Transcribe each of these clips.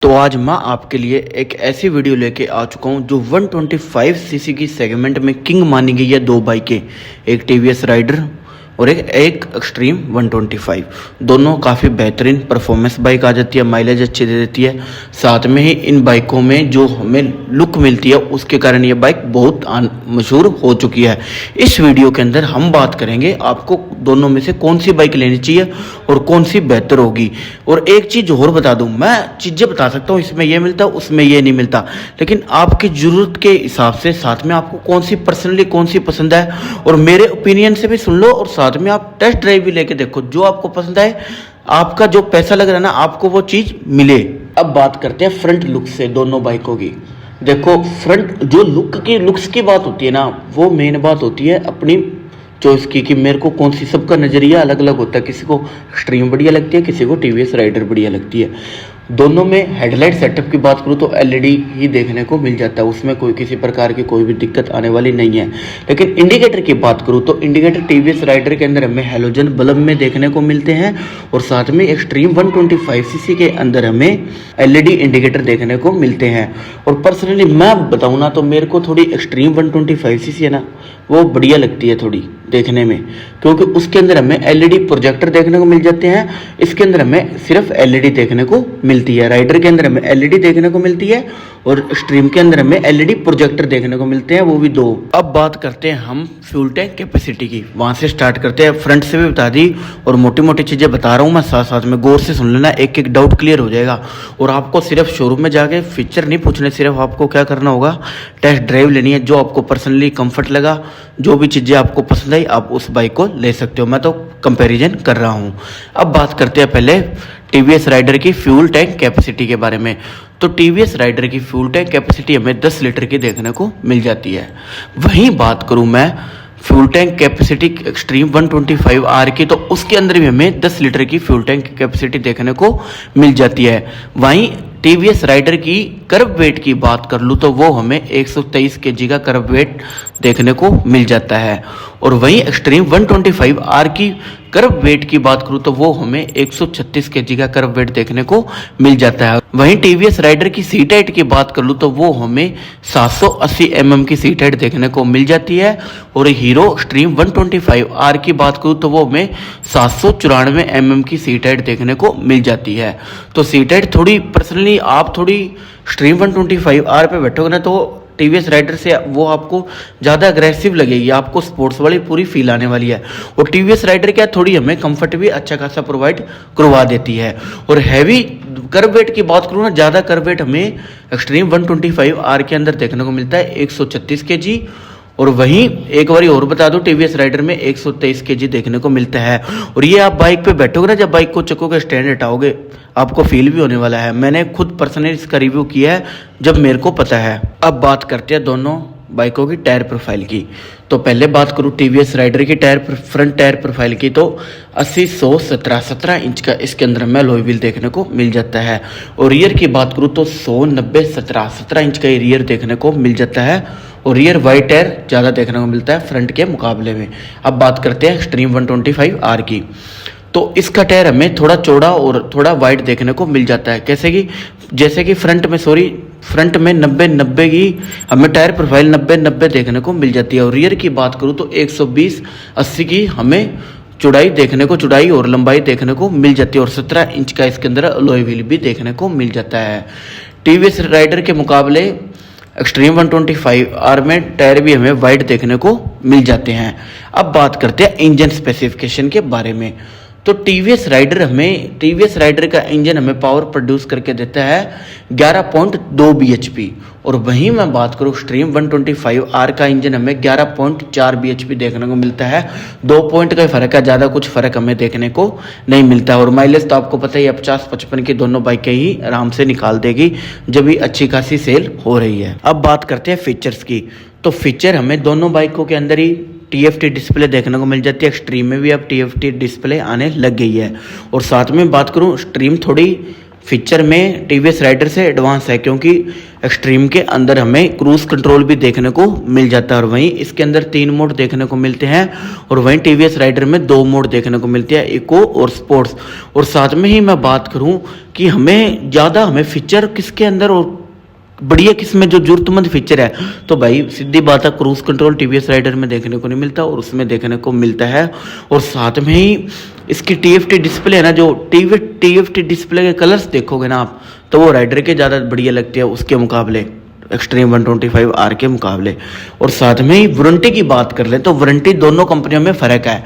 तो आज मैं आपके लिए एक ऐसी वीडियो लेके आ चुका हूँ जो 125 सीसी की सेगमेंट में किंग मानी गई है। दो बाइकें, एक टीवीएस राइडर और एक एक्सट्रीम 125। दोनों काफ़ी बेहतरीन परफॉर्मेंस बाइक आ जाती है, माइलेज अच्छी दे देती है। साथ में ही इन बाइकों में जो हमें लुक मिलती है उसके कारण ये बाइक बहुत मशहूर हो चुकी है। इस वीडियो के अंदर हम बात करेंगे आपको दोनों में से कौन सी बाइक लेनी चाहिए और कौन सी बेहतर होगी। और एक चीज़ और बता दूं, मैं चीज़ें बता सकता हूँ इसमें ये मिलता उसमें ये नहीं मिलता, लेकिन आपकी ज़रूरत के हिसाब से साथ में आपको कौन सी पर्सनली कौन सी पसंद है और मेरे ओपिनियन से भी सुन लो और साथ में आप टेस्ट ड्राइव भी लेके देखो। जो आपको पसंद आए, आपका जो पैसा लग रहा है ना, आपको वो चीज़ मिले। अब बात करते हैं फ्रंट लुक से दोनों बाइकों की। देखो, फ्रंट जो लुक्स की बात होती है ना, वो मेन बात होती है अपनी चॉइस की कि मेरे को कौन सी, सबका नज़रिया अलग अलग होता है। किसी को एक्सट्रीम बढ़िया लगती है, किसी को टीवीएस राइडर बढ़िया लगती है। दोनों में हेडलाइट सेटअप की बात करूँ तो एलईडी ही देखने को मिल जाता है, उसमें कोई किसी प्रकार की कोई भी दिक्कत आने वाली नहीं है। लेकिन इंडिकेटर की बात करूँ तो इंडिकेटर टीवीएस राइडर के अंदर हमें हैलोजन बल्ब में देखने को मिलते हैं और साथ में एक्सट्रीम 125 सीसी के अंदर हमें एलईडी इंडिकेटर देखने को मिलते हैं। और पर्सनली मैं बताऊँ ना तो मेरे को थोड़ी एक्सट्रीम 125 सीसी है ना, वो बढ़िया लगती है थोड़ी देखने में, क्योंकि उसके अंदर हमें एलईडी प्रोजेक्टर देखने को मिल जाते हैं। इसके अंदर हमें सिर्फ एलईडी देखने को मिलती है। राइडर के अंदर हमें एलईडी देखने को मिलती है और स्ट्रीम के अंदर हमें एलईडी प्रोजेक्टर देखने को मिलते हैं, वो भी दो। अब बात करते हैं हम फ्यूल टैंक कैपेसिटी की, वहां से स्टार्ट करते हैं। फ्रंट से भी बता दी और मोटी मोटी चीजें बता रहा हूँ मैं, साथ साथ में गौर से सुन लेना, एक एक डाउट क्लियर हो जाएगा। और आपको सिर्फ शोरूम में जाके फीचर नहीं पूछने, सिर्फ आपको क्या करना होगा, टेस्ट ड्राइव लेनी है। जो आपको पर्सनली कंफर्ट लगा, जो भी चीजें आपको पसंद आई, आप उस बाइक को ले सकते हो। मैं तो कंपैरिजन कर रहा हूँ। अब बात करते हैं पहले टीवीएस राइडर की फ्यूल टैंक कैपेसिटी के बारे में। तो टीवीएस राइडर की फ्यूल टैंक कैपेसिटी हमें 10 लीटर की देखने को मिल जाती है। वहीं बात करूं मैं fuel tank capacity Xtreme 125 R की, तो उसके अंदर भी हमें 10 लीटर की फ्यूल टैंक कैपेसिटी देखने को मिल जाती है। वहीं टीवीएस राइडर की कर्व वेट की बात कर लूँ तो वो हमें 123 केजी का कर्व वेट देखने को मिल जाता है। और वहीं एक्सट्रीम 125 आर की कर्व वेट की बात करूँ तो वो हमें 136 केजी का कर्व वेट देखने को मिल जाता है। वहीं टीवीएस राइडर की सीट हाइट की बात कर लूँ तो वो हमें 780 mm की सीट हाइट देखने को मिल जाती है। और हीरो एक्सट्रीम 125 आर की बात करूँ तो वो हमें 794 mm की सीट हाइट देखने को मिल जाती है। तो सीट हाइट थोड़ी पर्सनली आप थोड़ी एक्सट्रीम 125 आर पे बैठोगे ना तो टीवीएस राइडर से वो आपको ज़्यादा अग्रेसिव लगेगी, आपको स्पोर्ट्स वाली पूरी फील आने वाली है। और टीवीएस राइडर क्या थोड़ी हमें कंफर्ट भी अच्छा खासा प्रोवाइड करवा देती है। और हैवी कर्व वेट की बात करूँ ना, ज़्यादा कर्व वेट हमें एक्सट्रीम 125 आर के अंदर देखने को मिलता है 136 केजी। और वहीं एक बार और बता दूं, टीवीएस राइडर में 123 केजी देखने को मिलता है। और ये आप बाइक पे बैठोगे ना, जब बाइक को चकोगे, स्टैंड हटाओगे, आपको फील भी होने वाला है। मैंने खुद पर्सनली इसका रिव्यू किया है जब मेरे को पता है। अब बात करते हैं दोनों बाइकों की टायर प्रोफाइल की। तो पहले बात करूं टीवीएस राइडर की फ्रंट टायर प्रोफाइल की, तो 80-100-17 इंच का इसके अंदर हमें अलॉय व्हील देखने को मिल जाता है। और रियर की बात करूं तो 100-90-17 इंच का रियर देखने को मिल जाता है। और रियर वाइड टायर ज़्यादा देखने को मिलता है फ्रंट के मुकाबले में। अब बात करते हैं एक्सट्रीम 125 आर की, तो इसका टायर हमें थोड़ा चौड़ा और थोड़ा वाइड देखने को मिल जाता है। जैसे कि फ्रंट में 90-90 की हमें टायर प्रोफाइल 90-90 देखने को मिल जाती है। और रियर की बात करूँ तो 120-80 की हमें चौड़ाई और लंबाई देखने को मिल जाती है। और 17 इंच का इसके अंदर अलॉय व्हील भी देखने को मिल जाता है। टीवीएस राइडर के मुकाबले एक्सट्रीम 125 आर में टायर भी हमें वाइड देखने को मिल जाते हैं। अब बात करते हैं इंजन स्पेसिफिकेशन के बारे में। तो टीवीएस राइडर का इंजन हमें पावर प्रोड्यूस करके देता है 11.2 bhp। और वहीं मैं बात करूँ एक्सट्रीम 125 आर का इंजन हमें 11.4 bhp देखने को मिलता है। 2 पॉइंट का फर्क है, ज़्यादा कुछ फर्क हमें देखने को नहीं मिलता। और माइलेज तो आपको पता ही है, 50-55 की दोनों बाइकें ही आराम से निकाल देगी जब भी अच्छी खासी सेल हो रही है। अब बात करते हैं फीचर्स की। तो फीचर हमें दोनों बाइकों के अंदर ही टीएफटी डिस्प्ले देखने को मिल जाती है। एक्सट्रीम में भी अब टीएफटी डिस्प्ले आने लग गई है। और साथ में बात करूं, एक्सट्रीम थोड़ी फीचर में टीवीएस राइडर से एडवांस है, क्योंकि एक्सट्रीम के अंदर हमें क्रूज कंट्रोल भी देखने को मिल जाता है और वहीं इसके अंदर 3 मोड देखने को मिलते हैं और वहीं टीवीएस राइडर में 2 मोड देखने को मिलते हैं, इको और स्पोर्ट्स। और साथ में ही मैं बात करूं कि हमें फीचर किसके अंदर और बढ़िया किसमें जो जरूरतमंद फीचर है, तो भाई सीधी बात है, क्रूज कंट्रोल टीवीएस राइडर में देखने को नहीं मिलता और उसमें देखने को मिलता है। और साथ में ही इसकी टीएफटी डिस्प्ले है ना, जो टीएफटी डिस्प्ले के कलर्स देखोगे ना आप, तो वो राइडर के ज़्यादा बढ़िया लगते हैं उसके मुकाबले, एक्सट्रीम 125R के मुकाबले। और साथ में ही वारंटी की बात कर लें तो वारंटी दोनों कंपनियों में फ़र्क है।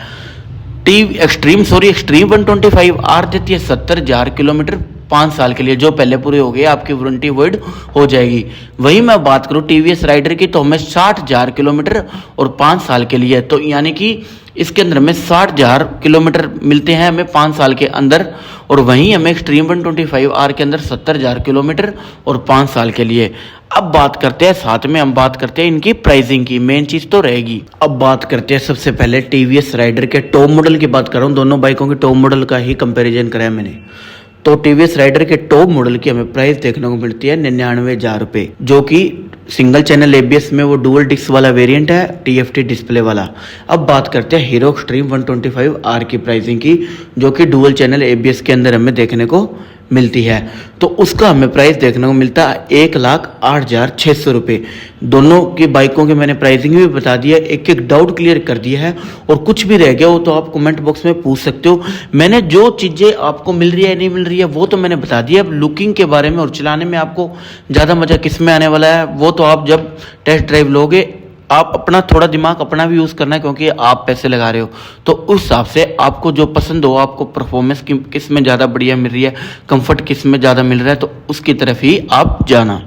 एक्सट्रीम 125R देती है 70,000 किलोमीटर 5 साल के लिए, जो पहले पूरे हो गए आपकी वारंटी वॉइड हो जाएगी। वहीं मैं बात करूं टीवीएस राइडर की, तो हमें 60,000 किलोमीटर और 5 साल के लिए, तो यानी कि इसके अंदर हमें 60,000 किलोमीटर मिलते हैं हमें 5 साल के अंदर, और वहीं हमें एक्सट्रीम 125R के अंदर 70,000 किलोमीटर और 5 साल के लिए। अब बात करते हैं, साथ में हम बात करते हैं इनकी प्राइसिंग की, मेन चीज़ तो रहेगी। अब बात करते हैं सबसे पहले टीवीएस राइडर के टॉप मॉडल की बात कर रहा हूँ, दोनों बाइकों के टॉप मॉडल का ही कंपैरिजन करा है मैंने। तो टीवीएस राइडर के टॉप मॉडल की हमें प्राइस देखने को मिलती है 99,000 रुपये, जो कि सिंगल चैनल एबीएस में वो डुअल डिस्क वाला वेरिएंट है, टीएफटी डिस्प्ले वाला। अब बात करते हैं हीरो एक्सट्रीम 125R की प्राइसिंग की, जो कि डुअल चैनल एबीएस के अंदर हमें देखने को मिलती है। तो उसका हमें प्राइस देखने को मिलता है 1,08,600 रुपये। दोनों की बाइकों की मैंने प्राइसिंग भी बता दी है, एक एक डाउट क्लियर कर दिया है, और कुछ भी रह गया हो तो आप कमेंट बॉक्स में पूछ सकते हो। मैंने जो चीज़ें आपको मिल रही है नहीं मिल रही है वो तो मैंने बता दिया। अब लुकिंग के बारे में और चलाने में आपको ज़्यादा मज़ा किस में आने वाला है, वो तो आप जब टेस्ट ड्राइव लोगे, आप अपना थोड़ा दिमाग अपना भी यूज़ करना है, क्योंकि आप पैसे लगा रहे हो, तो उस हिसाब से आपको जो पसंद हो, आपको परफॉर्मेंस किस में ज़्यादा बढ़िया मिल रही है, कंफर्ट किस में ज़्यादा मिल रहा है, तो उसकी तरफ ही आप जाना।